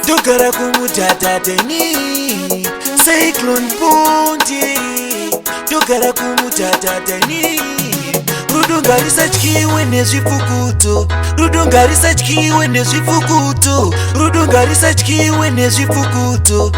Dogara kumutatateni Cyclone Ponde. Dogara kumutatateni Rudungarisa chkiwe nezvifukuto. Rudungarisa chkiwe nezvifukuto. Rudungarisa chkiwe nezvifukuto.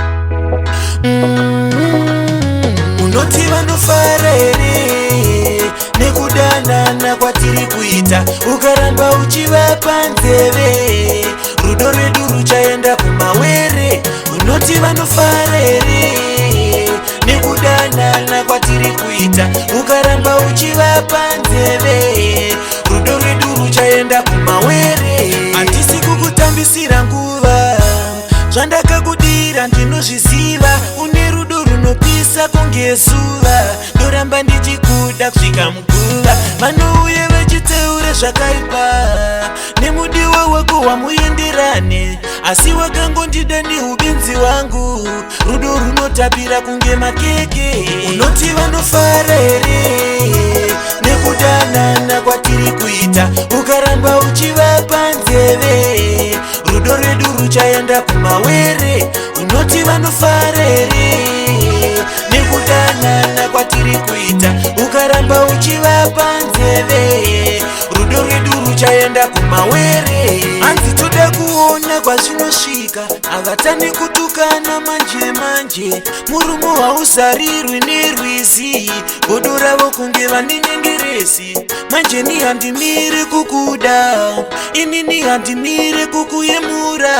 Unoti vanofara here nekudanana kwatiri kuita. Ukaramba uchivapa nzeve rudo rwedu ruchaenda kumawere. Unoti vanofara here nekudanana kwatiri kuita. Ukaramba uchivapa nzeve rudo rwedu ruchaenda kumawere. Handisi kukutambisira nguva, zvandakakudira ndinozviziva. Une rudo runopisa kunge zuva. Ndoramba ndichikuda kusvika muguva. Vanouye vachiteure zvakaipa nemudiwa wako wamuenderane, asi wakangondida neubinzi wangu. Rudo runotapira kunge makeke. Unoti vanofara here nekudanana kwatiri kuita. Ukaramba uchivapa nzeve rudo rwedu ruchaenda kumawere. Unoti vanofara here nekudanana kwatiri kuita. Ukaramba uchivapa nzeve rudo rwedu ruchaenda kumawere. Hanzi toda kuona kwazvinosvika. Havatani kutukana manje manje. Murumo hauzarirwi nerwizi. Godo ravo kunge vaninyengeresi. Manje ni handimire kukuda, inini handimire kukuyemura.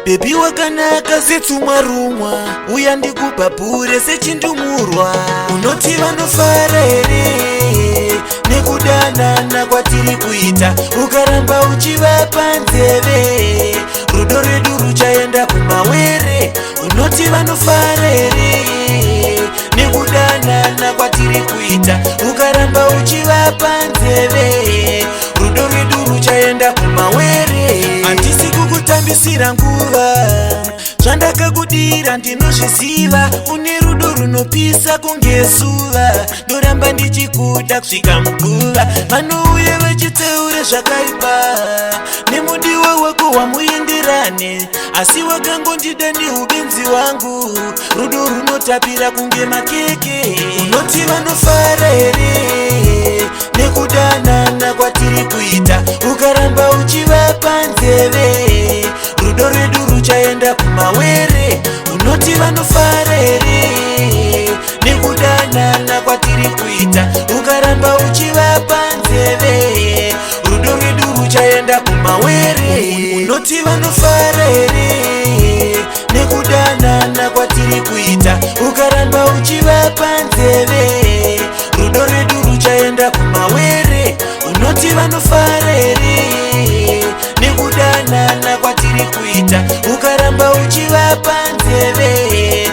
Bebi wakanaka setumwa rumwa, uya ndikubhabhure sechindumurwa. Unoti vanofara here nekudanana kwatiri kuita. Ukaramba uchivapa nzeve rudo rwedu ruchaenda kumawere. Unoti vanofara here nekudanana kwatiri kuita. Ukaramba uchivapa nzeve rudo rwedu ruchaenda kumawere. Handisi kukutambisira nguva, zvandakakudira ndinozviziva. Une rudo runopisa kunge zuva. Ndoramba ndichikuda kusvika muguva. Vanouye vachiteure zvakaipa nemudiwa wako wamuenderane, asi wakangondida neubinzi wangu. Rudo runotapira kunge makeke. Unoti vanofara here nekudanana kwatiri kuita. Ukaramba uchivapa nzeve rudo rwedu ruchaenda kumawere. Unoti vanofara here nekudanana kwatiri kuita. Ukaramba uchivapa nzeve rudo rwedu ruchaenda kumawere. Unoti vanofara here nekudanana kwatiri kuita. Ukaramba uchivapa nzeve rudo rwedu ruchaenda kumawere. Unoti vanofara here nekudanana kwatiri kuita. Ukaramba uchivapa nzeve